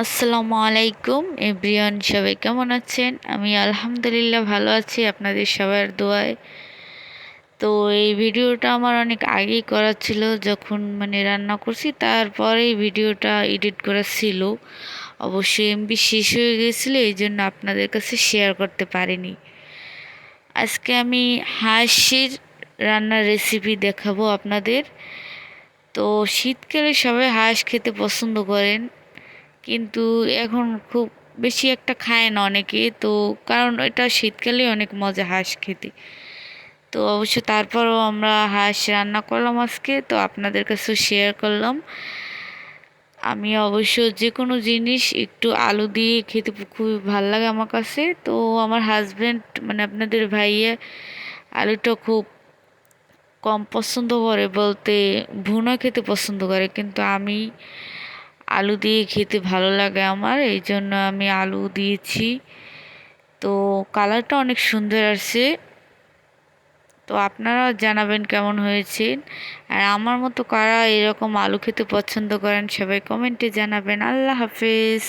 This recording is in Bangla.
আসসালামু আলাইকুম এভরিওয়ান, সবাই কেমন আছেন? আমি আলহামদুলিল্লাহ ভালো আছি আপনাদের সবার দোয়ায়। তো এই ভিডিওটা আমার অনেক আগেই করা ছিল, যখন রান্না করছি তারপরেই ভিডিওটা এডিট করা ছিল। অবশ্যই এমবি শেষ হয়ে গেছিলো, এই জন্য আপনাদের কাছে শেয়ার করতে পারিনি। আজকে আমি হাঁসের রান্নার রেসিপি দেখাবো আপনাদের। তো শীতকালে সবাই হাঁস খেতে পছন্দ করেন, কিন্তু এখন খুব বেশি একটা খায় না অনেকে, তো কারণ এটা শীতকালে অনেক মজা হাঁস খেতে। তো অবশ্য তারপরও আমরা হাঁস রান্না করলাম আজকে, তো আপনাদের কাছে শেয়ার করলাম। আমি অবশ্য যে কোনো জিনিস একটু আলু দিয়ে খেতে খুবই ভালো লাগে আমার কাছে। তো আমার হাজব্যান্ড আপনাদের ভাইয়া আলুটা খুব কম পছন্দ করে, বলতে ভুনা খেতে পছন্দ করে, কিন্তু আমি আলু দিয়ে খেতে ভালো লাগে আমার, এই জন্য আমি আলু দিয়েছি। তো কালারটা অনেক সুন্দর আসছে। তো আপনারা জানাবেন কেমন হয়েছে। আর আমার মতো কারা এরকম আলু খেতে পছন্দ করেন, সবাই কমেন্টে জানাবেন। আল্লাহ হাফেজ।